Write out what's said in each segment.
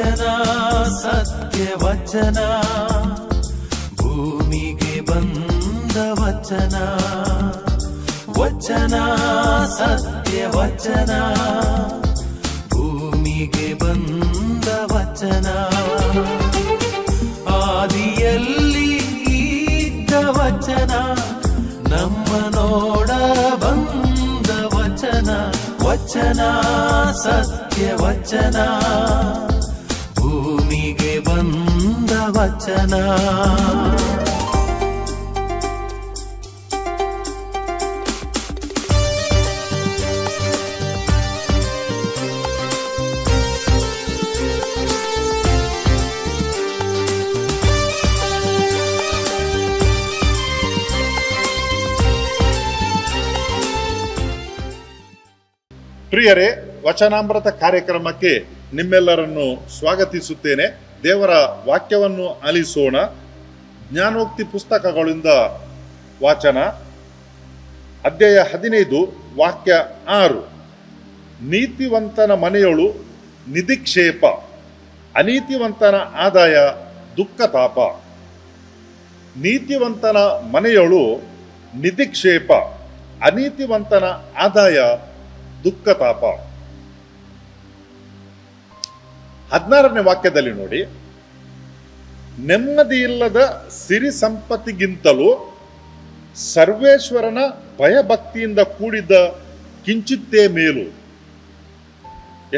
ವಚನ ಸತ್ಯ ವಚನ ಭೂಮಿಗೆ ಬಂದ ವಚನ ವಚನ ಸತ್ಯ ವಚನ ಭೂಮಿಗೆ ಬಂದ ವಚನ ಆದಿಯಲ್ಲಿ ಇದ್ದ ವಚನ ನಮ್ಮ ನೋಡ ಬಂದ ವಚನ ವಚನ ಸತ್ಯ ವಚನ ಭೂಮಿಗೆ ಬಂದ ವಚನ ಪ್ರಿಯರೇ, ವಚನಾಮೃತ ಕಾರ್ಯಕ್ರಮಕ್ಕೆ ನಿಮ್ಮೆಲ್ಲರನ್ನು ಸ್ವಾಗತಿಸುತ್ತೇನೆ. ದೇವರ ವಾಕ್ಯವನ್ನು ಆಲಿಸೋಣ. ಜ್ಞಾನೋಕ್ತಿ ಪುಸ್ತಕಗಳಿಂದ ವಾಚನ, ಅಧ್ಯಾಯ 15, ವಾಕ್ಯ 6. ನೀತಿವಂತನ ಮನೆಯೊಳು ನಿಧಿಕ್ಷೇಪ, ಅನೀತಿವಂತನ ಆದಾಯ ದುಃಖತಾಪ. ನೀತಿವಂತನ ಮನೆಯೊಳು ನಿಧಿಕ್ಷೇಪ, ಅನೀತಿವಂತನ ಆದಾಯ ದುಃಖತಾಪ. 16ನೇ ವಾಕ್ಯದಲ್ಲಿ ನೋಡಿ, ನೆಮ್ಮದಿಯಿಲ್ಲದ ಸಿರಿ ಸಂಪತ್ತಿಗಿಂತಲೂ ಸರ್ವೇಶ್ವರನ ಭಯಭಕ್ತಿಯಿಂದ ಕೂಡಿದ ಕಿಂಚಿತ್ತೇ ಮೇಲು.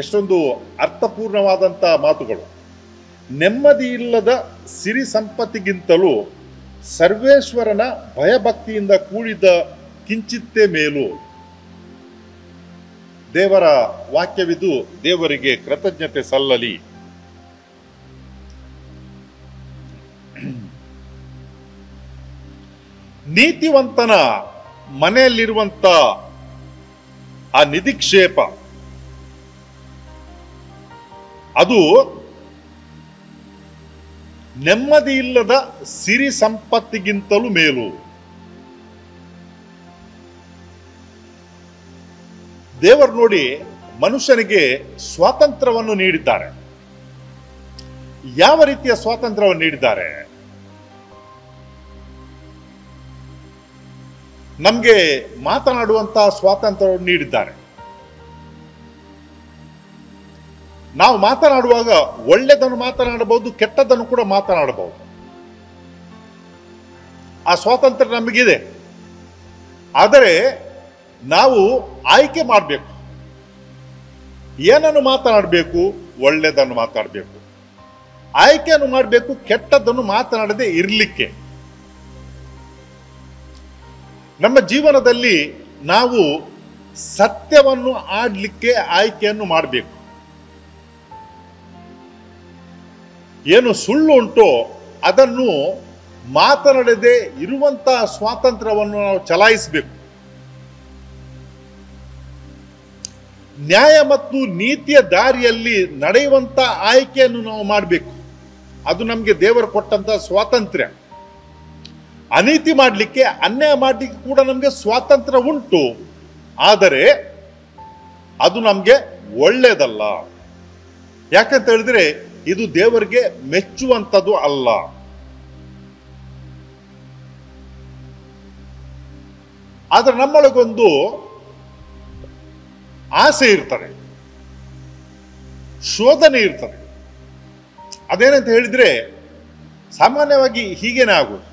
ಎಷ್ಟೊಂದು ಅರ್ಥಪೂರ್ಣವಾದಂಥ ಮಾತುಗಳು. ನೆಮ್ಮದಿಯಿಲ್ಲದ ಸಿರಿ ಸಂಪತ್ತಿಗಿಂತಲೂ ಸರ್ವೇಶ್ವರನ ಭಯಭಕ್ತಿಯಿಂದ ಕೂಡಿದ ಕಿಂಚಿತ್ತೇ ಮೇಲು. ದೇವರ ವಾಕ್ಯವಿದು, ದೇವರಿಗೆ ಕೃತಜ್ಞತೆ ಸಲ್ಲಲಿ. ನೀತಿವಂತನ ಮನೆಯಲ್ಲಿರುವಂತ ಆ ನಿಧಿಕ್ಷೇಪ, ಅದು ನೆಮ್ಮದಿಯಿಲ್ಲದ ಸಿರಿ ಸಂಪತ್ತಿಗಿಂತಲೂ ಮೇಲು. ದೇವರು ನೋಡಿ ಮನುಷ್ಯನಿಗೆ ಸ್ವಾತಂತ್ರ್ಯವನ್ನು ನೀಡಿದ್ದಾರೆ. ಯಾವ ರೀತಿಯ ಸ್ವಾತಂತ್ರ್ಯವನ್ನು ನೀಡಿದ್ದಾರೆ? ನಮಗೆ ಮಾತನಾಡುವಂತಹ ಸ್ವಾತಂತ್ರ್ಯವನ್ನು ನೀಡಿದ್ದಾರೆ. ನಾವು ಮಾತನಾಡುವಾಗ ಒಳ್ಳೆಯದನ್ನು ಮಾತನಾಡಬಹುದು, ಕೆಟ್ಟದ್ದನ್ನು ಕೂಡ ಮಾತನಾಡಬಹುದು. ಆ ಸ್ವಾತಂತ್ರ್ಯ ನಮಗಿದೆ. ಆದರೆ ನಾವು ಆಯ್ಕೆ ಮಾಡಬೇಕು. ಏನನ್ನು ಮಾತನಾಡಬೇಕು? ಒಳ್ಳೆಯದನ್ನು ಮಾತಾಡಬೇಕು. ಆಯ್ಕೆಯನ್ನು ಮಾಡಬೇಕು, ಕೆಟ್ಟದ್ದನ್ನು ಮಾತನಾಡದೆ ಇರಲಿಕ್ಕೆ. ನಮ್ಮ ಜೀವನದಲ್ಲಿ ನಾವು ಸತ್ಯವನ್ನು ಆಡಲಿಕ್ಕೆ ಆಯ್ಕೆಯನ್ನು ಮಾಡಬೇಕು. ಏನು ಸುಳ್ಳು ಉಂಟೋ ಅದನ್ನು ಮಾತನಾಡದೆ ಇರುವಂತಹ ಸ್ವಾತಂತ್ರ್ಯವನ್ನು ನಾವು ಚಲಾಯಿಸಬೇಕು. ನ್ಯಾಯ ಮತ್ತು ನೀತಿಯ ದಾರಿಯಲ್ಲಿ ನಡೆಯುವಂತ ಆಯ್ಕೆಯನ್ನು ನಾವು ಮಾಡಬೇಕು. ಅದು ನಮಗೆ ದೇವರು ಕೊಟ್ಟಂತ ಸ್ವಾತಂತ್ರ್ಯ. ಅನೀತಿ ಮಾಡಲಿಕ್ಕೆ, ಅನ್ಯಾಯ ಮಾಡಲಿಕ್ಕೆ ಕೂಡ ನಮಗೆ ಸ್ವಾತಂತ್ರ್ಯ ಉಂಟು. ಆದರೆ ಅದು ನಮಗೆ ಒಳ್ಳೆಯದಲ್ಲ. ಯಾಕಂತ ಹೇಳಿದ್ರೆ ಇದು ದೇವರಿಗೆ ಮೆಚ್ಚುವಂಥದ್ದು ಅಲ್ಲ. ಆದರೆ ನಮ್ಮೊಳಗೊಂದು ಆಸೆ ಇರ್ತದೆ, ಶೋಧನೆ ಇರ್ತದೆ. ಅದೇನಂತ ಹೇಳಿದ್ರೆ ಸಾಮಾನ್ಯವಾಗಿ ಹೀಗೇನೆ ಆಗುವುದು.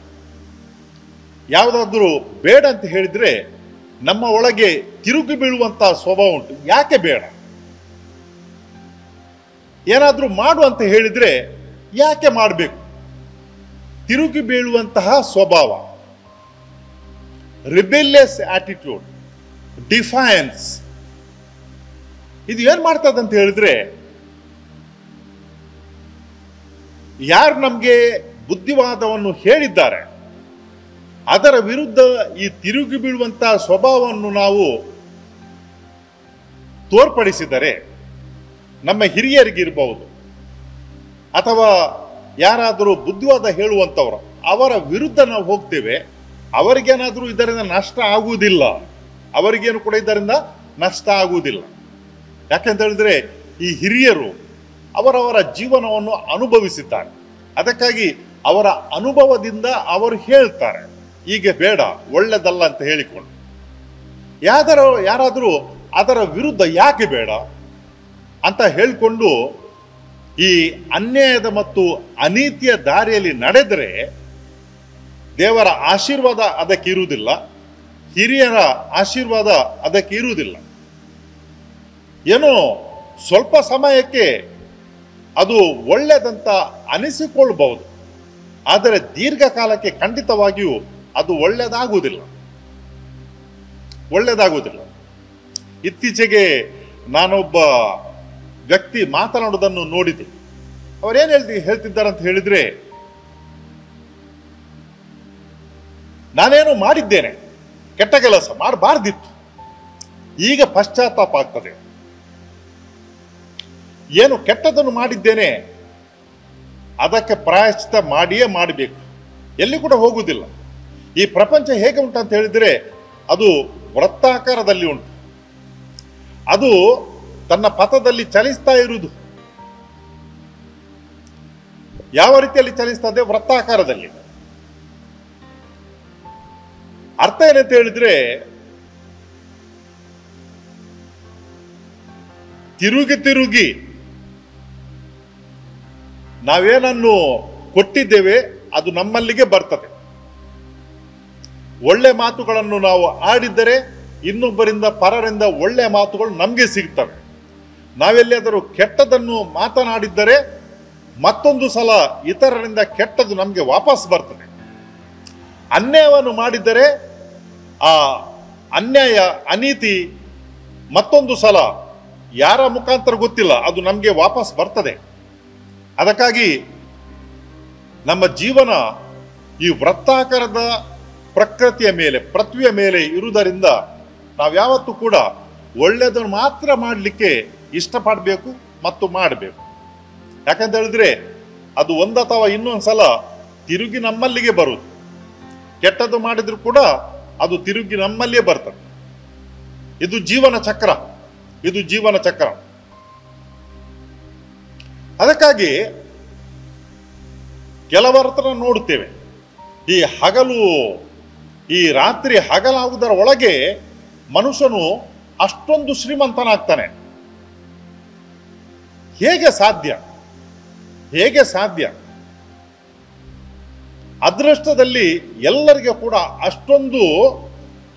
ಯಾವುದಾದ್ರೂ ಬೇಡ ಅಂತ ಹೇಳಿದ್ರೆ ನಮ್ಮ ಒಳಗೆ ತಿರುಗಿ ಬೀಳುವಂತಹ ಸ್ವಭಾವ ಉಂಟು. ಯಾಕೆ ಬೇಡ? ಏನಾದ್ರೂ ಮಾಡು ಅಂತ ಹೇಳಿದ್ರೆ ಯಾಕೆ ಮಾಡಬೇಕು? ತಿರುಗಿ ಬೀಳುವಂತಹ ಸ್ವಭಾವ, ರಿಬೆಲಿಯಸ್ ಆಟಿಟ್ಯೂಡ್, ಡಿಫೈನ್ಸ್. ಇದು ಏನ್ ಮಾಡ್ತದಂತ ಹೇಳಿದ್ರೆ, ಯಾರು ನಮಗೆ ಬುದ್ಧಿವಾದವನ್ನು ಹೇಳಿದ್ದಾರೆ ಅದರ ವಿರುದ್ಧ ಈ ತಿರುಗಿ ಬೀಳುವಂತಹ ಸ್ವಭಾವವನ್ನು ನಾವು ತೋರ್ಪಡಿಸಿದರೆ, ನಮ್ಮ ಹಿರಿಯರಿಗಿರಬಹುದು ಅಥವಾ ಯಾರಾದರೂ ಬುದ್ಧಿವಾದ ಹೇಳುವಂಥವ್ರು, ಅವರ ವಿರುದ್ಧ ನಾವು ಹೋಗ್ತೇವೆ. ಅವರಿಗೇನಾದರೂ ಇದರಿಂದ ನಷ್ಟ ಆಗುವುದಿಲ್ಲ, ಅವರಿಗೇನು ಕೂಡ ಇದರಿಂದ ನಷ್ಟ ಆಗುವುದಿಲ್ಲ. ಯಾಕೆಂತ ಹೇಳಿದ್ರೆ ಈ ಹಿರಿಯರು ಅವರವರ ಜೀವನವನ್ನು ಅನುಭವಿಸಿದ್ದಾರೆ. ಅದಕ್ಕಾಗಿ ಅವರ ಅನುಭವದಿಂದ ಅವರು ಹೇಳ್ತಾರೆ ಹೀಗೆ ಬೇಡ, ಒಳ್ಳೆದಲ್ಲ ಅಂತ ಹೇಳಿಕೊಂಡು. ಯಾರಾದರೂ ಅದರ ವಿರುದ್ಧ ಯಾಕೆ ಬೇಡ ಅಂತ ಹೇಳಿಕೊಂಡು ಈ ಅನ್ಯಾಯದ ಮತ್ತು ಅನೀತಿಯ ದಾರಿಯಲ್ಲಿ ನಡೆದರೆ ದೇವರ ಆಶೀರ್ವಾದ ಅದಕ್ಕೆ ಇರುವುದಿಲ್ಲ, ಹಿರಿಯರ ಆಶೀರ್ವಾದ ಅದಕ್ಕೆ ಇರುವುದಿಲ್ಲ. ಏನೋ ಸ್ವಲ್ಪ ಸಮಯಕ್ಕೆ ಅದು ಒಳ್ಳೆಯದಂತ ಅನಿಸಿಕೊಳ್ಬಹುದು, ಆದರೆ ದೀರ್ಘಕಾಲಕ್ಕೆ ಖಂಡಿತವಾಗಿಯೂ ಅದು ಒಳ್ಳೆಯದಾಗುವುದಿಲ್ಲ. ಇತ್ತೀಚೆಗೆ ನಾನೊಬ್ಬ ವ್ಯಕ್ತಿ ಮಾತನಾಡುವುದನ್ನು ನೋಡಿದೆ. ಅವರೇನು ಹೇಳ್ತಿದ್ದಾರೆ ಅಂತ ಹೇಳಿದ್ರೆ, ನಾನೇನು ಮಾಡಿದ್ದೇನೆ, ಕೆಟ್ಟ ಕೆಲಸ ಮಾಡಬಾರ್ದಿತ್ತು, ಈಗ ಪಶ್ಚಾತ್ತಾಪ ಆಗ್ತದೆ. ಏನು ಕೆಟ್ಟದನ್ನು ಮಾಡಿದ್ದೇನೆ ಅದಕ್ಕೆ ಪ್ರಾಯಶ್ಚಿತ್ತ ಮಾಡಿಯೇ ಮಾಡಬೇಕು, ಎಲ್ಲಿ ಕೂಡ ಹೋಗುವುದಿಲ್ಲ. ಈ ಪ್ರಪಂಚ ಹೇಗೆ ಉಂಟು ಅಂತ ಹೇಳಿದ್ರೆ ಅದು ವೃತ್ತಾಕಾರದಲ್ಲಿ ಉಂಟು, ಅದು ತನ್ನ ಪಥದಲ್ಲಿ ಚಲಿಸ್ತಾ ಇರುವುದು. ಯಾವ ರೀತಿಯಲ್ಲಿ ಚಲಿಸ್ತದೆ? ವೃತ್ತಾಕಾರದಲ್ಲಿ. ಅರ್ಥ ಏನಂತ ಹೇಳಿದ್ರೆ, ತಿರುಗಿ ತಿರುಗಿ ನಾವೇನನ್ನು ಕೊಟ್ಟಿದ್ದೇವೆ ಅದು ನಮ್ಮಲ್ಲಿಗೆ ಬರ್ತದೆ. ಒಳ್ಳೆ ಮಾತುಗಳನ್ನು ನಾವು ಆಡಿದ್ದರೆ ಇನ್ನೊಬ್ಬರಿಂದ ಪರರಿಂದ ಒಳ್ಳೆ ಮಾತುಗಳು ನಮಗೆ ಸಿಗ್ತವೆ. ನಾವೆಲ್ಲಿಯಾದರೂ ಕೆಟ್ಟದನ್ನು ಮಾತನಾಡಿದ್ದರೆ ಮತ್ತೊಂದು ಸಲ ಇತರರಿಂದ ಕೆಟ್ಟದ್ದು ನಮಗೆ ವಾಪಸ್ ಬರ್ತದೆ. ಅನ್ಯಾಯವನ್ನು ಮಾಡಿದ್ದರೆ ಆ ಅನ್ಯಾಯ ಅನೀತಿ ಮತ್ತೊಂದು ಸಲ ಯಾರ ಮುಖಾಂತರ ಗೊತ್ತಿಲ್ಲ, ಅದು ನಮಗೆ ವಾಪಸ್ ಬರ್ತದೆ. ಅದಕ್ಕಾಗಿ ನಮ್ಮ ಜೀವನ ಈ ವೃತ್ತಾಕಾರದ ಪ್ರಕೃತಿಯ ಮೇಲೆ, ಪೃಥ್ವಿಯ ಮೇಲೆ ಇರುವುದರಿಂದ ನಾವ್ಯಾವತ್ತೂ ಕೂಡ ಒಳ್ಳೆಯದನ್ನು ಮಾತ್ರ ಮಾಡಲಿಕ್ಕೆ ಇಷ್ಟಪಡಬೇಕು ಮತ್ತು ಮಾಡಬೇಕು. ಯಾಕಂತ ಹೇಳಿದ್ರೆ ಅದು ಒಂದು ಅಥವಾ ಇನ್ನೊಂದು ಸಲ ತಿರುಗಿ ನಮ್ಮಲ್ಲಿಗೆ ಬರುವುದು. ಕೆಟ್ಟದ್ದು ಮಾಡಿದ್ರು ಕೂಡ ಅದು ತಿರುಗಿ ನಮ್ಮಲ್ಲಿಯೇ ಬರ್ತದೆ. ಇದು ಜೀವನ ಚಕ್ರ. ಅದಕ್ಕಾಗಿ ಕೆಲವರ ಹತ್ರ ನೋಡುತ್ತೇವೆ, ಈ ರಾತ್ರಿ ಹಗಲಾಗುವುದರ ಒಳಗೆ ಮನುಷ್ಯನು ಅಷ್ಟೊಂದು ಶ್ರೀಮಂತನಾಗ್ತಾನೆ. ಹೇಗೆ ಸಾಧ್ಯ? ಅದೃಷ್ಟದಲ್ಲಿ ಎಲ್ಲರಿಗೆ ಕೂಡ ಅಷ್ಟೊಂದು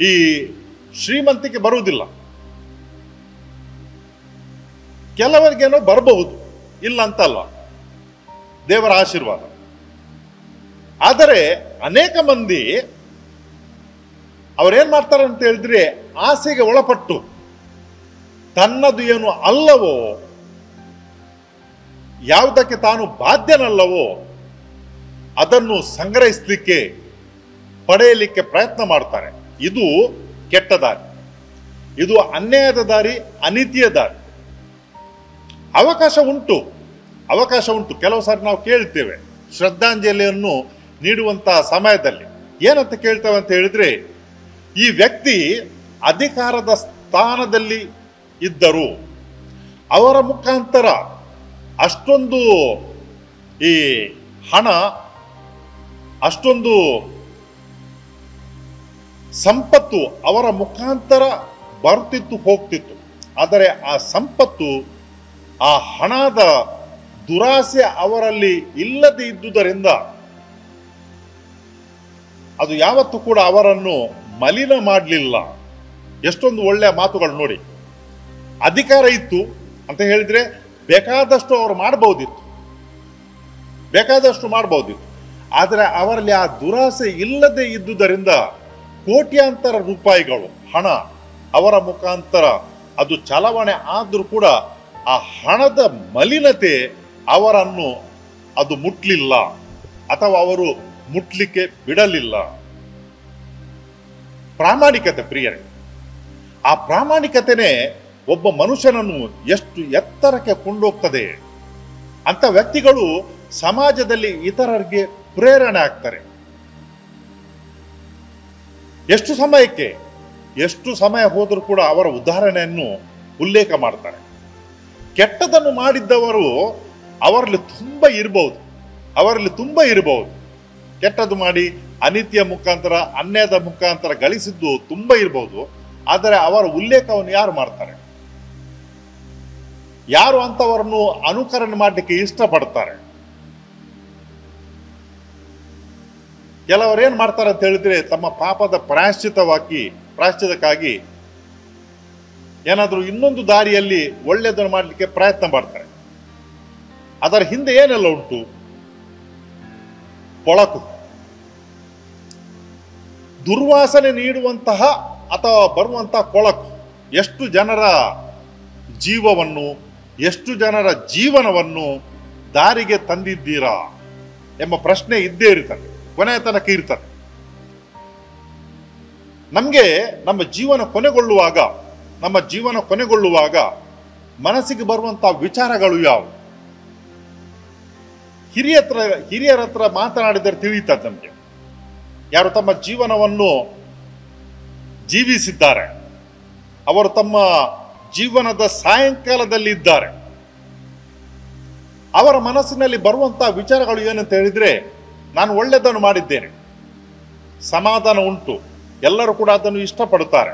ಈ ಶ್ರೀಮಂತಿಕೆ ಬರುವುದಿಲ್ಲ. ಕೆಲವರಿಗೇನೋ ಬರಬಹುದು, ಇಲ್ಲ ಅಂತಲ್ಲ, ದೇವರ ಆಶೀರ್ವಾದ. ಆದರೆ ಅನೇಕ ಮಂದಿ ಅವರೇನ್ ಮಾಡ್ತಾರೆ ಅಂತ ಹೇಳಿದ್ರೆ, ಆಸೆಗೆ ಒಳಪಟ್ಟು ತನ್ನದು ಏನು ಅಲ್ಲವೋ, ಯಾವುದಕ್ಕೆ ತಾನು ಬಾಧ್ಯನಲ್ಲವೋ ಅದನ್ನು ಸಂಗ್ರಹಿಸಲಿಕ್ಕೆ, ಪಡೆಯಲಿಕ್ಕೆ ಪ್ರಯತ್ನ ಮಾಡ್ತಾರೆ. ಇದು ಕೆಟ್ಟ ದಾರಿ, ಇದು ಅನ್ಯಾಯದ ದಾರಿ, ಅನೀತಿಯ ದಾರಿ. ಅವಕಾಶ ಉಂಟು. ಕೆಲವು ಸಾರಿ ನಾವು ಕೇಳ್ತೇವೆ, ಶ್ರದ್ಧಾಂಜಲಿಯನ್ನು ನೀಡುವಂತಹ ಸಮಯದಲ್ಲಿ ಏನಂತ ಕೇಳ್ತೇವೆ ಅಂತ ಹೇಳಿದ್ರೆ, ಈ ವ್ಯಕ್ತಿ ಅಧಿಕಾರದ ಸ್ಥಾನದಲ್ಲಿ ಇದ್ದರು, ಅವರ ಮುಖಾಂತರ ಅಷ್ಟೊಂದು ಈ ಹಣ, ಅಷ್ಟೊಂದು ಸಂಪತ್ತು ಅವರ ಮುಖಾಂತರ ಬರ್ತಿತ್ತು, ಹೋಗ್ತಿತ್ತು. ಆದರೆ ಆ ಸಂಪತ್ತು, ಆ ಹಣದ ದುರಾಸೆ ಅವರಲ್ಲಿ ಇಲ್ಲದೆ ಇದ್ದುದರಿಂದ ಅದು ಯಾವತ್ತೂ ಕೂಡ ಅವರನ್ನು ಮಲಿನ ಮಾಡಲಿಲ್ಲ. ಎಷ್ಟೊಂದು ಒಳ್ಳೆಯ ಮಾತುಗಳು ನೋಡಿ. ಅಧಿಕಾರ ಇತ್ತು ಅಂತ ಹೇಳಿದ್ರೆ ಬೇಕಾದಷ್ಟು ಅವರು ಮಾಡಬಹುದಿತ್ತು, ಆದರೆ ಅವರಲ್ಲಿ ಆ ದುರಾಸೆ ಇಲ್ಲದೆ ಇದ್ದುದರಿಂದ ಕೋಟ್ಯಾಂತರ ರೂಪಾಯಿಗಳು ಹಣ ಅವರ ಮುಖಾಂತರ ಅದು ಚಲಾವಣೆ ಆದರೂ ಕೂಡ ಆ ಹಣದ ಮಲಿನತೆ ಅವರನ್ನು ಅದು ಮುಟ್ಲಿಲ್ಲ, ಅಥವಾ ಅವರು ಮುಟ್ಲಿಕ್ಕೆ ಬಿಡಲಿಲ್ಲ. ಪ್ರಾಮಾಣಿಕತೆ ಪ್ರಿಯರೇ, ಆ ಪ್ರಾಮಾಣಿಕತೆನೇ ಒಬ್ಬ ಮನುಷ್ಯನನ್ನು ಎಷ್ಟು ಎತ್ತರಕ್ಕೆ ಕೊಂಡೋಗ್ತದೆ. ಅಂತ ವ್ಯಕ್ತಿಗಳು ಸಮಾಜದಲ್ಲಿ ಇತರರಿಗೆ ಪ್ರೇರಣೆ ಆಗ್ತಾರೆ. ಎಷ್ಟು ಸಮಯ ಹೋದರೂ ಕೂಡ ಅವರ ಉದಾಹರಣೆಯನ್ನು ಉಲ್ಲೇಖ ಮಾಡ್ತಾರೆ. ಕೆಟ್ಟದನ್ನು ಮಾಡಿದ್ದವರು ಅವರಲ್ಲಿ ತುಂಬ ಇರಬಹುದು. ಕೆಟ್ಟದ್ದು ಮಾಡಿ ಅನೀತಿಯ ಮುಖಾಂತರ, ಅನ್ಯಾಯದ ಮುಖಾಂತರ ಗಳಿಸಿದ್ದು ತುಂಬ ಇರಬಹುದು. ಆದರೆ ಅವರ ಉಲ್ಲೇಖವನ್ನು ಯಾರು ಮಾಡ್ತಾರೆ? ಯಾರು ಅಂತವರನ್ನು ಅನುಕರಣೆ ಮಾಡಲಿಕ್ಕೆ ಇಷ್ಟಪಡ್ತಾರೆ? ಕೆಲವರು ಏನ್ ಮಾಡ್ತಾರೆ ಅಂತ ಹೇಳಿದ್ರೆ, ತಮ್ಮ ಪಾಪದ ಪ್ರಾಯಶ್ಚಿತಕ್ಕಾಗಿ ಏನಾದರೂ ಇನ್ನೊಂದು ದಾರಿಯಲ್ಲಿ ಒಳ್ಳೆಯದನ್ನು ಮಾಡಲಿಕ್ಕೆ ಪ್ರಯತ್ನ ಮಾಡ್ತಾರೆ. ಅದರ ಹಿಂದೆ ಏನೆಲ್ಲ ಉಂಟು? ಕೊಳಕು, ದುರ್ವಾಸನೆ ನೀಡುವಂತಹ ಅಥವಾ ಬರುವಂತಹ ಕೊಳಕು ಎಷ್ಟು ಜನರ ಜೀವವನ್ನು, ಎಷ್ಟು ಜನರ ಜೀವನವನ್ನು ದಾರಿಗೆ ತಂದಿದ್ದೀರಾ ಎಂಬ ಪ್ರಶ್ನೆ ಇದ್ದೇ ಇರ್ತದೆ, ಕೊನೆಯ ತನಕ ಇರ್ತದೆ. ನಮಗೆ ನಮ್ಮ ಜೀವನ ಕೊನೆಗೊಳ್ಳುವಾಗ ಮನಸ್ಸಿಗೆ ಬರುವಂತಹ ವಿಚಾರಗಳು ಯಾವುವು? ಹಿರಿಯರ ಹತ್ರ ಮಾತನಾಡಿದರೆ ತಿಳಿಯುತ್ತದೆ ನಮಗೆ. ಯಾರು ತಮ್ಮ ಜೀವನವನ್ನು ಜೀವಿಸಿದ್ದಾರೆ, ಅವರು ತಮ್ಮ ಜೀವನದ ಸಾಯಂಕಾಲದಲ್ಲಿ ಇದ್ದಾರೆ. ಅವರ ಮನಸ್ಸಿನಲ್ಲಿ ಬರುವಂತಹ ವಿಚಾರಗಳು ಏನಂತ ಹೇಳಿದ್ರೆ, ನಾನು ಒಳ್ಳೆಯದನ್ನು ಮಾಡಿದ್ದೇನೆ, ಸಮಾಧಾನ ಉಂಟು, ಎಲ್ಲರೂ ಕೂಡ ಅದನ್ನು ಇಷ್ಟಪಡುತ್ತಾರೆ.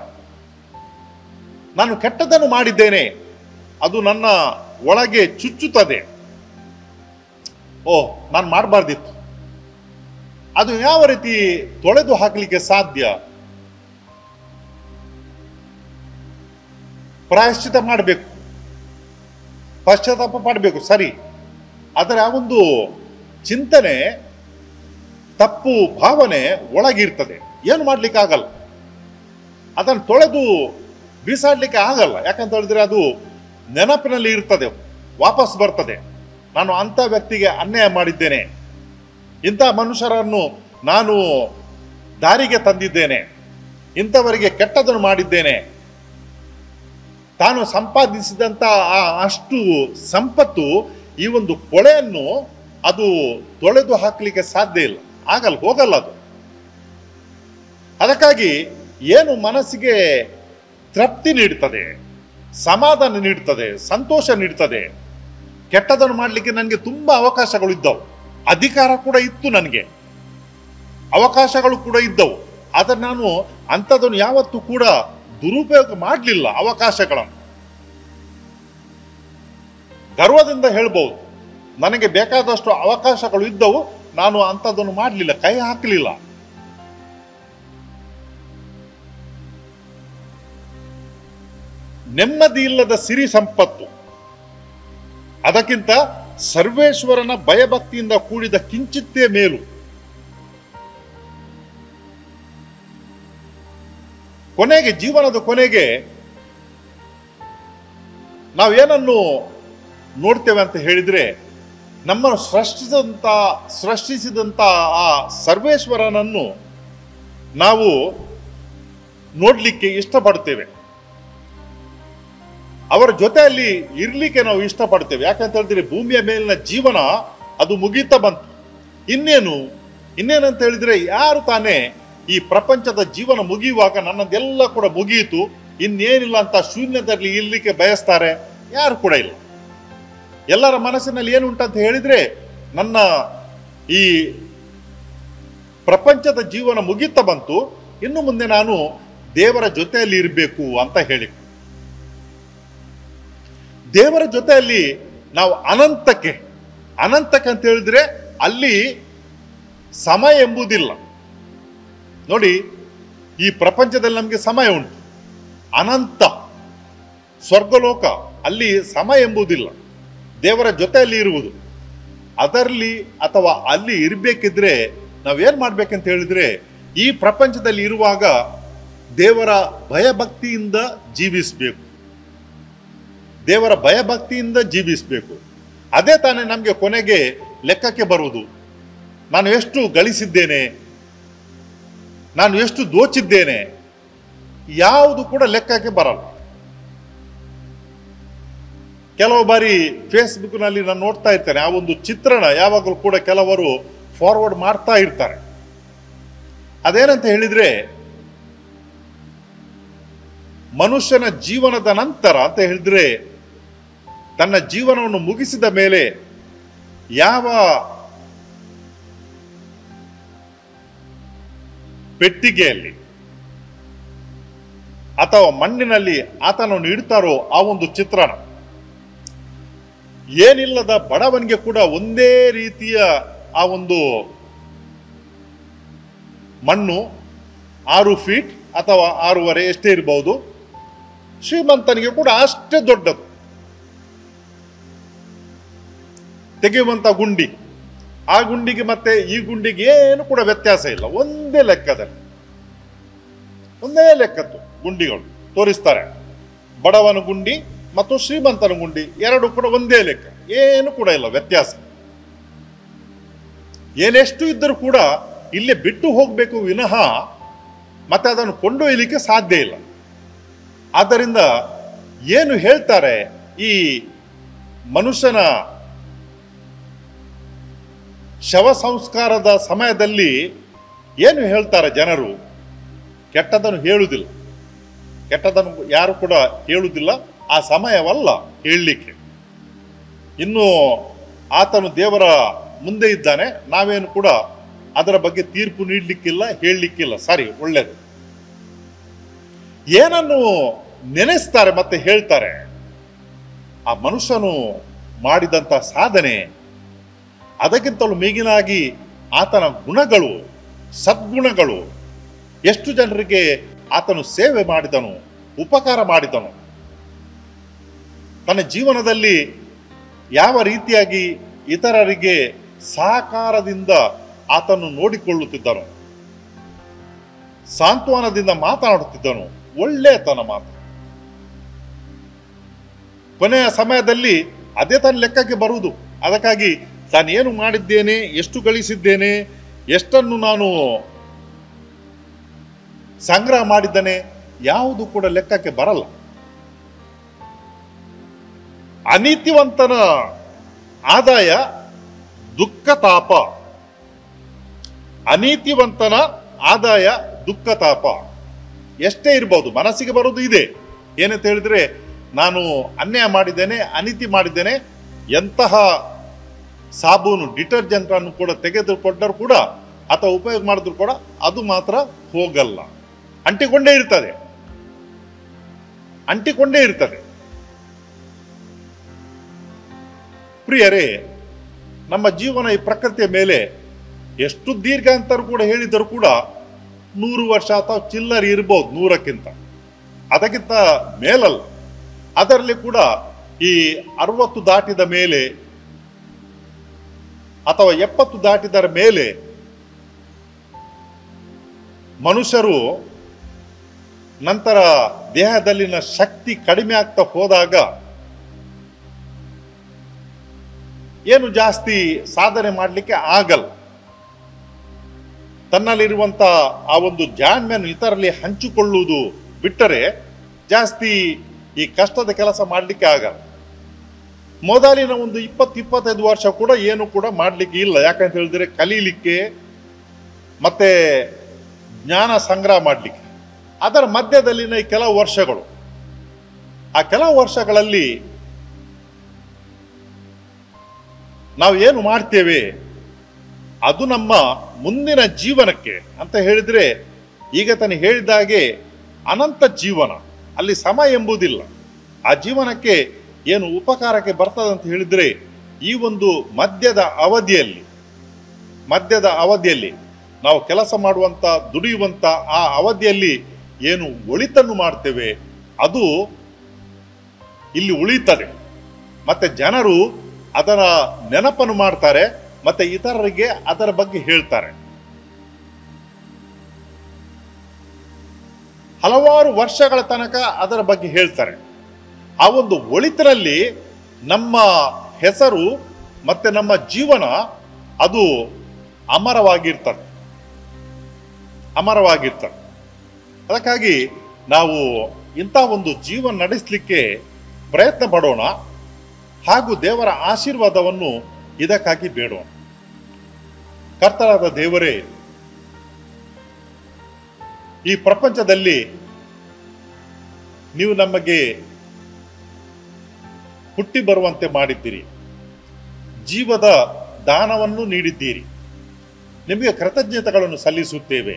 ನಾನು ಕೆಟ್ಟದನ್ನು ಮಾಡಿದ್ದೇನೆ, ಅದು ನನ್ನ ಒಳಗೆ ಚುಚ್ಚುತ್ತದೆ, ನಾನು ಮಾಡಬಾರ್ದಿತ್ತು. ಅದು ಯಾವ ರೀತಿ ತೊಳೆದು ಹಾಕಲಿಕ್ಕೆ ಸಾಧ್ಯ? ಪ್ರಾಯಶ್ಚಿತ ಮಾಡಬೇಕು, ಪಶ್ಚಾತ್ತಾಪ ಮಾಡಬೇಕು, ಸರಿ. ಆದರೆ ಆ ಒಂದು ಚಿಂತನೆ, ತಪ್ಪು ಭಾವನೆ ಒಳಗಿರ್ತದೆ, ಏನು ಮಾಡ್ಲಿಕ್ಕೆ ಆಗಲ್ಲ. ಅದನ್ನು ತೊಳೆದು ಬೀಸಾಡ್ಲಿಕ್ಕೆ ಆಗಲ್ಲ. ಯಾಕಂತ ಹೇಳಿದ್ರೆ ಅದು ನೆನಪಿನಲ್ಲಿ ಇರ್ತದೆ, ವಾಪಸ್ ಬರ್ತದೆ. ನಾನು ಅಂಥ ವ್ಯಕ್ತಿಗೆ ಅನ್ಯಾಯ ಮಾಡಿದ್ದೇನೆ, ಇಂಥ ಮನುಷ್ಯರನ್ನು ನಾನು ದಾರಿಗೆ ತಂದಿದ್ದೇನೆ, ಇಂಥವರಿಗೆ ಕೆಟ್ಟದನ್ನು ಮಾಡಿದ್ದೇನೆ. ತಾನು ಸಂಪಾದಿಸಿದಂಥ ಅಷ್ಟು ಸಂಪತ್ತು, ಈ ಒಂದು ಕೊಳೆಯನ್ನು ಅದು ತೊಳೆದು ಹಾಕಲಿಕ್ಕೆ ಸಾಧ್ಯ ಇಲ್ಲ, ಹೋಗಲ್ಲ ಅದು. ಅದಕ್ಕಾಗಿ ಏನು ಮನಸ್ಸಿಗೆ ತೃಪ್ತಿ ನೀಡ್ತದೆ, ಸಮಾಧಾನ ನೀಡ್ತದೆ, ಸಂತೋಷ ನೀಡ್ತದೆ, ಕೆಟ್ಟದನ್ನು ಮಾಡಲಿಕ್ಕೆ ನನಗೆ ತುಂಬ ಅವಕಾಶಗಳು ಇದ್ದವು, ಅಧಿಕಾರ ಕೂಡ ಇತ್ತು, ನನಗೆ ಅವಕಾಶಗಳು ಕೂಡ ಇದ್ದವು. ಆದರೆ ನಾನು ಅಂಥದನ್ನು ಯಾವತ್ತೂ ಕೂಡ ದುರುಪಯೋಗ ಮಾಡಲಿಲ್ಲ. ಅವಕಾಶಗಳನ್ನು ಗರ್ವದಿಂದ ಹೇಳ್ಬೋದು, ನನಗೆ ಬೇಕಾದಷ್ಟು ಅವಕಾಶಗಳು ಇದ್ದವು, ನಾನು ಅಂಥದ್ದನ್ನು ಮಾಡಲಿಲ್ಲ, ಕೈ ಹಾಕಲಿಲ್ಲ. ನೆಮ್ಮದಿ ಇಲ್ಲದ ಸಿರಿ ಸಂಪತ್ತು, ಅದಕ್ಕಿಂತ ಸರ್ವೇಶ್ವರನ ಭಯಭಕ್ತಿಯಿಂದ ಕೂಡಿದ ಕಿಂಚಿತ್ತೇ ಮೇಲು. ಜೀವನದ ಕೊನೆಗೆ ನಾವೇನನ್ನು ನೋಡ್ತೇವೆ ಅಂತ ಹೇಳಿದ್ರೆ, ನಮ್ಮನ್ನು ಸೃಷ್ಟಿಸಿದಂತ ಆ ಸರ್ವೇಶ್ವರನನ್ನು ನಾವು ನೋಡ್ಲಿಕ್ಕೆ ಇಷ್ಟಪಡ್ತೇವೆ, ಅವರ ಜೊತೆಯಲ್ಲಿ ಇರ್ಲಿಕ್ಕೆ ನಾವು ಇಷ್ಟಪಡ್ತೇವೆ. ಯಾಕಂತ ಹೇಳಿದ್ರೆ ಭೂಮಿಯ ಮೇಲಿನ ಜೀವನ ಅದು ಮುಗೀತಾ ಬಂತು. ಇನ್ನೇನಂತ ಹೇಳಿದ್ರೆ, ಯಾರು ತಾನೇ ಈ ಪ್ರಪಂಚದ ಜೀವನ ಮುಗಿಯುವಾಗ ನನ್ನದೆಲ್ಲ ಕೂಡ ಮುಗಿಯಿತು, ಇನ್ನೇನಿಲ್ಲ ಅಂತ ಶೂನ್ಯದಲ್ಲಿ ಇರ್ಲಿಕ್ಕೆ ಬಯಸ್ತಾರೆ? ಯಾರು ಕೂಡ ಇಲ್ಲ. ಎಲ್ಲರ ಮನಸ್ಸಿನಲ್ಲಿ ಏನುಂಟಂತ ಹೇಳಿದ್ರೆ, ನನ್ನ ಈ ಪ್ರಪಂಚದ ಜೀವನ ಮುಗೀತಾ ಬಂತು, ಇನ್ನು ಮುಂದೆ ನಾನು ದೇವರ ಜೊತೆಯಲ್ಲಿ ಇರಬೇಕು ಅಂತ ಹೇಳಿ. ದೇವರ ಜೊತೆಯಲ್ಲಿ ನಾವು ಅನಂತಕ್ಕೆ ಅಂತ ಹೇಳಿದ್ರೆ ಅಲ್ಲಿ ಸಮಯ ಎಂಬುದಿಲ್ಲ. ನೋಡಿ, ಈ ಪ್ರಪಂಚದಲ್ಲಿ ನಮಗೆ ಸಮಯ ಉಂಟು, ಅನಂತ ಸ್ವರ್ಗಲೋಕ, ಅಲ್ಲಿ ಸಮಯ ಎಂಬುದಿಲ್ಲ. ದೇವರ ಜೊತೆಯಲ್ಲಿ ಇರುವುದು, ಅದರಲ್ಲಿ ಅಥವಾ ಅಲ್ಲಿ ಇರಬೇಕಿದ್ರೆ ನಾವೇನು ಮಾಡ್ಬೇಕಂತ ಹೇಳಿದ್ರೆ, ಈ ಪ್ರಪಂಚದಲ್ಲಿ ಇರುವಾಗ ದೇವರ ಭಯಭಕ್ತಿಯಿಂದ ಜೀವಿಸಬೇಕು, ದೇವರ ಭಯಭಕ್ತಿಯಿಂದ ಜೀವಿಸಬೇಕು. ಅದೇ ತಾನೇ ನಮಗೆ ಕೊನೆಗೆ ಲೆಕ್ಕಕ್ಕೆ ಬರುವುದು. ನಾನು ಎಷ್ಟು ಗಳಿಸಿದ್ದೇನೆ, ನಾನು ಎಷ್ಟು ದೋಚಿದ್ದೇನೆ, ಯಾವುದು ಕೂಡ ಲೆಕ್ಕಕ್ಕೆ ಬರಲ್ಲ. ಕೆಲವು ಬಾರಿ ಫೇಸ್ಬುಕ್ನಲ್ಲಿ ನಾನು ನೋಡ್ತಾ ಇರ್ತೇನೆ, ಆ ಒಂದು ಚಿತ್ರಣ ಯಾವಾಗಲೂ ಕೂಡ ಕೆಲವರು ಫಾರ್ವರ್ಡ್ ಮಾಡ್ತಾ ಇರ್ತಾರೆ. ಅದೇನಂತ ಹೇಳಿದ್ರೆ, ಮನುಷ್ಯನ ಜೀವನದ ನಂತರ ಅಂತ ಹೇಳಿದ್ರೆ ತನ್ನ ಜೀವನವನ್ನು ಮುಗಿಸಿದ ಮೇಲೆ ಯಾವ ಪೆಟ್ಟಿಗೆಯಲ್ಲಿ ಅಥವಾ ಮಣ್ಣಿನಲ್ಲಿ ಆತನನ್ನು ಇಡ್ತಾರೋ ಆ ಒಂದು ಚಿತ್ರಣ, ಏನಿಲ್ಲದ ಬಡವನಿಗೆ ಕೂಡ ಒಂದೇ ರೀತಿಯ ಆ ಒಂದು ಮಣ್ಣು 6 ಫೀಟ್ ಅಥವಾ 6.5 ಎಷ್ಟೇ ಇರಬಹುದು, ಶ್ರೀಮಂತನಿಗೆ ಕೂಡ ಅಷ್ಟೇ ದೊಡ್ಡದು. ತೆಗೆಯುವಂತ ಗುಂಡಿ, ಆ ಗುಂಡಿಗೆ ಮತ್ತೆ ಈ ಗುಂಡಿಗೆ ಏನು ಕೂಡ ವ್ಯತ್ಯಾಸ ಇಲ್ಲ, ಒಂದೇ ಲೆಕ್ಕದಲ್ಲಿ, ಒಂದೇ ಲೆಕ್ಕದ್ದು ಗುಂಡಿಗಳು ತೋರಿಸ್ತಾರೆ. ಬಡವನ ಗುಂಡಿ ಮತ್ತು ಶ್ರೀಮಂತನ ಗುಂಡಿ ಎರಡು ಕೂಡ ಒಂದೇ ಲೆಕ್ಕ, ಏನು ಕೂಡ ಇಲ್ಲ ವ್ಯತ್ಯಾಸ. ಏನೆಷ್ಟು ಇದ್ದರೂ ಕೂಡ ಇಲ್ಲೇ ಬಿಟ್ಟು ಹೋಗಬೇಕು ವಿನಃ ಮತ್ತೆ ಅದನ್ನು ಕೊಂಡೊಯ್ಯಲಿಕ್ಕೆ ಸಾಧ್ಯ ಇಲ್ಲ. ಆದ್ದರಿಂದ ಏನು ಹೇಳ್ತಾರೆ, ಈ ಮನುಷ್ಯನ ಶವ ಸಂಸ್ಕಾರದ ಸಮಯದಲ್ಲಿ ಏನು ಹೇಳ್ತಾರೆ ಜನರು, ಕೆಟ್ಟದನ್ನು ಹೇಳುವುದಿಲ್ಲ, ಕೆಟ್ಟದನ್ನು ಯಾರು ಕೂಡ ಹೇಳುವುದಿಲ್ಲ. ಆ ಸಮಯವಲ್ಲ ಹೇಳಲಿಕ್ಕೆ. ಇನ್ನು ಆತನು ದೇವರ ಮುಂದೆ ಇದ್ದಾನೆ, ನಾವೇನು ಕೂಡ ಅದರ ಬಗ್ಗೆ ತೀರ್ಪು ನೀಡಲಿಕ್ಕಿಲ್ಲ, ಹೇಳಲಿಕ್ಕಿಲ್ಲ. ಸರಿ, ಒಳ್ಳೆಯದು. ಏನನ್ನು ನೆನೆಸ್ತಾರೆ ಮತ್ತೆ ಹೇಳ್ತಾರೆ, ಆ ಮನುಷ್ಯನು ಮಾಡಿದಂಥ ಸಾಧನೆ, ಅದಕ್ಕಿಂತಲೂ ಮೇಗಿನಾಗಿ ಆತನ ಗುಣಗಳು, ಸದ್ಗುಣಗಳು, ಎಷ್ಟು ಜನರಿಗೆ ಆತನು ಸೇವೆ ಮಾಡಿದನು, ಉಪಕಾರ ಮಾಡಿದನು, ತನ್ನ ಜೀವನದಲ್ಲಿ ಯಾವ ರೀತಿಯಾಗಿ ಇತರರಿಗೆ ಸಹಕಾರದಿಂದ ಆತನು ನೋಡಿಕೊಳ್ಳುತ್ತಿದ್ದನು, ಸಾಂತ್ವನದಿಂದ ಮಾತನಾಡುತ್ತಿದ್ದನು, ಒಳ್ಳೆಯತನ ಮಾತು. ಕೊನೆಯ ಸಮಯದಲ್ಲಿ ಅದೇ ತನ್ನ ಲೆಕ್ಕಕ್ಕೆ ಬರುವುದು. ಅದಕ್ಕಾಗಿ ತಾನೇನು ಮಾಡಿದ್ದೇನೆ, ಎಷ್ಟು ಗಳಿಸಿದ್ದೇನೆ, ಎಷ್ಟನ್ನು ನಾನು ಸಂಗ್ರಹ ಮಾಡಿದ್ದೇನೆ, ಯಾವುದು ಕೂಡ ಲೆಕ್ಕಕ್ಕೆ ಬರಲ್ಲ. ಅನೀತಿವಂತನ ಆದಾಯ ದುಃಖ ತಾಪ, ಅನೀತಿವಂತನ ಆದಾಯ ದುಃಖ ತಾಪ. ಎಷ್ಟೇ ಇರ್ಬೋದು, ಮನಸ್ಸಿಗೆ ಬರೋದು ಇದೆ. ಏನಂತ ಹೇಳಿದ್ರೆ, ನಾನು ಅನ್ಯಾಯ ಮಾಡಿದ್ದೇನೆ, ಅನೀತಿ ಮಾಡಿದ್ದೇನೆ, ಎಂತಹ ಸಾಬೂನು ಡಿಟರ್ಜೆಂಟ್ ಅನ್ನು ಕೂಡ ತೆಗೆದುಕೊಂಡರೂ ಕೂಡ ಅಥವಾ ಉಪಯೋಗ ಮಾಡಿದ್ರು ಕೂಡ ಅದು ಮಾತ್ರ ಹೋಗಲ್ಲ, ಅಂಟಿಕೊಂಡೇ ಇರ್ತದೆ, ಅಂಟಿಕೊಂಡೇ ಇರ್ತದೆ. ಪ್ರಿಯರೇ, ನಮ್ಮ ಜೀವನ ಈ ಪ್ರಕೃತಿಯ ಮೇಲೆ ಎಷ್ಟು ದೀರ್ಘ ಅಂತ ಕೂಡ ಹೇಳಿದರೂ ಕೂಡ 100 ವರ್ಷ ಅಥವಾ ಚಿಲ್ಲರಿ ಇರ್ಬೋದು, 100ಕ್ಕಿಂತ ಅದಕ್ಕಿಂತ ಮೇಲಲ್ಲ. ಅದರಲ್ಲಿ ಕೂಡ ಈ 60 ದಾಟಿದ ಮೇಲೆ ಅಥವಾ 70 ದಾಟಿದರ ಮೇಲೆ ಮನುಷ್ಯರು ನಂತರ ದೇಹದಲ್ಲಿನ ಶಕ್ತಿ ಕಡಿಮೆ ಆಗ್ತಾ ಹೋದಾಗ ಏನು ಜಾಸ್ತಿ ಸಾಧನೆ ಮಾಡಲಿಕ್ಕೆ ಆಗಲ್ಲ. ತನ್ನಲ್ಲಿರುವಂಥ ಆ ಒಂದು ಜಾಣ್ಮೆಯನ್ನು ಇತರಲ್ಲಿ ಹಂಚಿಕೊಳ್ಳುವುದು ಬಿಟ್ಟರೆ ಜಾಸ್ತಿ ಈ ಕಷ್ಟದ ಕೆಲಸ ಮಾಡಲಿಕ್ಕೆ ಆಗಲ್ಲ. ಮೊದಲಿನ ಒಂದು 20-25 ವರ್ಷ ಕೂಡ ಏನು ಕೂಡ ಮಾಡಲಿಕ್ಕೆ ಇಲ್ಲ. ಯಾಕಂತ ಹೇಳಿದ್ರೆ ಕಲೀಲಿಕ್ಕೆ ಮತ್ತೆ ಜ್ಞಾನ ಸಂಗ್ರಹ ಮಾಡಲಿಕ್ಕೆ. ಅದರ ಮಧ್ಯದಲ್ಲಿನ ಈ ಕೆಲವು ವರ್ಷಗಳು, ಆ ಕೆಲವು ವರ್ಷಗಳಲ್ಲಿ ನಾವು ಏನು ಮಾಡ್ತೇವೆ ಅದು ನಮ್ಮ ಮುಂದಿನ ಜೀವನಕ್ಕೆ ಅಂತ ಹೇಳಿದ್ರೆ, ಈಗ ತಾನು ಹೇಳಿದಾಗೆ ಅನಂತ ಜೀವನ, ಅಲ್ಲಿ ಸಮಯ ಎಂಬುದಿಲ್ಲ. ಆ ಜೀವನಕ್ಕೆ ಏನು ಉಪಕಾರಕ್ಕೆ ಬರ್ತದೆ ಅಂತ ಹೇಳಿದ್ರೆ, ಈ ಒಂದು ಮಧ್ಯದ ಅವಧಿಯಲ್ಲಿ ನಾವು ಕೆಲಸ ಮಾಡುವಂಥ, ದುಡಿಯುವಂಥ ಆ ಅವಧಿಯಲ್ಲಿ ಏನು ಒಳಿತನ್ನು ಮಾಡ್ತೇವೆ ಅದು ಇಲ್ಲಿ ಉಳಿಯುತ್ತದೆ. ಮತ್ತೆ ಜನರು ಅದರ ನೆನಪನ್ನು ಮಾಡ್ತಾರೆ, ಮತ್ತೆ ಇತರರಿಗೆ ಅದರ ಬಗ್ಗೆ ಹೇಳ್ತಾರೆ. ಹಲವಾರು ವರ್ಷಗಳ ತನಕ ಅದರ ಬಗ್ಗೆ ಹೇಳ್ತಾರೆ. ಆ ಒಂದು ಒಳಿತಿನಲ್ಲಿ ನಮ್ಮ ಹೆಸರು ಮತ್ತೆ ನಮ್ಮ ಜೀವನ ಅದು ಅಮರವಾಗಿರ್ತದೆ. ಅದಕ್ಕಾಗಿ ನಾವು ಇಂಥ ಒಂದು ಜೀವನ ನಡೆಸಲಿಕ್ಕೆ ಪ್ರಯತ್ನ ಪಡೋಣ, ಹಾಗೂ ದೇವರ ಆಶೀರ್ವಾದವನ್ನು ಇದಕ್ಕಾಗಿ ಬೇಡೋಣ. ಕರ್ತನಾದ ದೇವರೇ, ಈ ಪ್ರಪಂಚದಲ್ಲಿ ನೀವು ನಮಗೆ ಹುಟ್ಟಿ ಬರುವಂತೆ ಮಾಡಿದ್ದೀರಿ. ಜೀವದ ದಾನವನ್ನು ನೀಡಿದ್ದೀರಿ. ನಿಮಗೆ ಕೃತಜ್ಞತೆಗಳನ್ನು ಸಲ್ಲಿಸುತ್ತೇವೆ.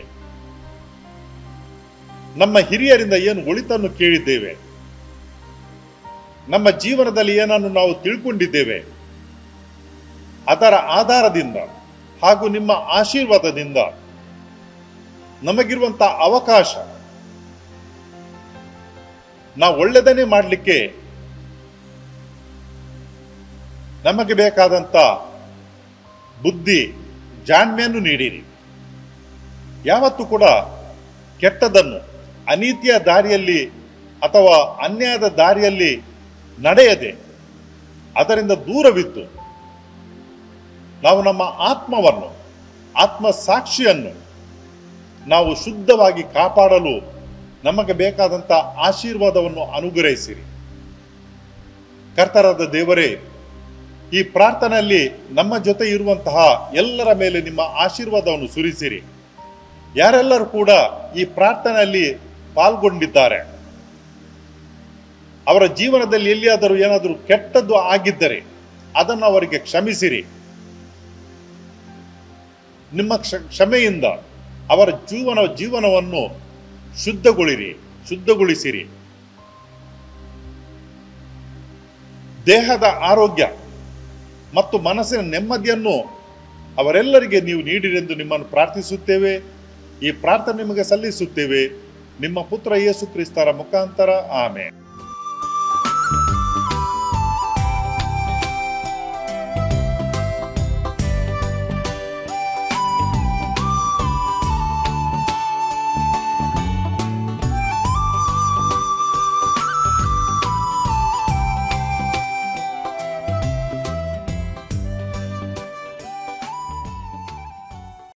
ನಮ್ಮ ಹಿರಿಯರಿಂದ ಏನು ಒಳಿತನ್ನು ಕೇಳಿದ್ದೇವೆ, ನಮ್ಮ ಜೀವನದಲ್ಲಿ ಏನನ್ನು ನಾವು ತಿಳ್ಕೊಂಡಿದ್ದೇವೆ, ಅದರ ಆಧಾರದಿಂದ ಹಾಗೂ ನಿಮ್ಮ ಆಶೀರ್ವಾದದಿಂದ ನಮಗಿರುವಂಥ ಅವಕಾಶ ನಾವು ಒಳ್ಳೆಯದನ್ನೇ ಮಾಡಲಿಕ್ಕೆ ನಮಗೆ ಬೇಕಾದಂಥ ಬುದ್ಧಿ ಜಾಣ್ಮೆಯನ್ನು ನೀಡಿರಿ. ಯಾವತ್ತೂ ಕೂಡ ಕೆಟ್ಟದನ್ನು ಅನೀತಿಯ ದಾರಿಯಲ್ಲಿ ಅಥವಾ ಅನ್ಯಾಯದ ದಾರಿಯಲ್ಲಿ ನಡೆಯದೆ ಅದರಿಂದ ದೂರವಿದ್ದು ನಾವು ನಮ್ಮ ಆತ್ಮವನ್ನು, ಆತ್ಮ ಸಾಕ್ಷಿಯನ್ನು ನಾವು ಶುದ್ಧವಾಗಿ ಕಾಪಾಡಲು ನಮಗೆ ಬೇಕಾದಂಥ ಆಶೀರ್ವಾದವನ್ನು ಅನುಗ್ರಹಿಸಿರಿ. ಕರ್ತರಾದ ದೇವರೇ, ಈ ಪ್ರಾರ್ಥನೆಯಲ್ಲಿ ನಮ್ಮ ಜೊತೆ ಇರುವಂತಹ ಎಲ್ಲರ ಮೇಲೆ ನಿಮ್ಮ ಆಶೀರ್ವಾದವನ್ನು ಸುರಿಸಿರಿ. ಯಾರೆಲ್ಲರೂ ಕೂಡ ಈ ಪ್ರಾರ್ಥನೆಯಲ್ಲಿ ಪಾಲ್ಗೊಂಡಿದ್ದಾರೆ, ಅವರ ಜೀವನದಲ್ಲಿ ಎಲ್ಲಿಯಾದರೂ ಏನಾದರೂ ಕೆಟ್ಟದ್ದು ಆಗಿದ್ದರೆ ಅದನ್ನು ಅವರಿಗೆ ಕ್ಷಮಿಸಿರಿ. ನಿಮ್ಮ ಕ್ಷಮೆಯಿಂದ ಅವರ ಜೀವನವನ್ನು ಶುದ್ಧಗೊಳಿಸಿರಿ. ದೇಹದ ಆರೋಗ್ಯ ಮತ್ತು ಮನಸ್ಸಿನ ನೆಮ್ಮದಿಯನ್ನು ಅವರೆಲ್ಲರಿಗೆ ನೀವು ನೀಡಿರೆಂದು ನಿಮ್ಮನ್ನು ಪ್ರಾರ್ಥಿಸುತ್ತೇವೆ. ಈ ಪ್ರಾರ್ಥನೆ ನಿಮಗೆ ಸಲ್ಲಿಸುತ್ತೇವೆ ನಿಮ್ಮ ಪುತ್ರ ಯೇಸು ಕ್ರಿಸ್ತರ ಮುಖಾಂತರ. ಆಮೆನ್.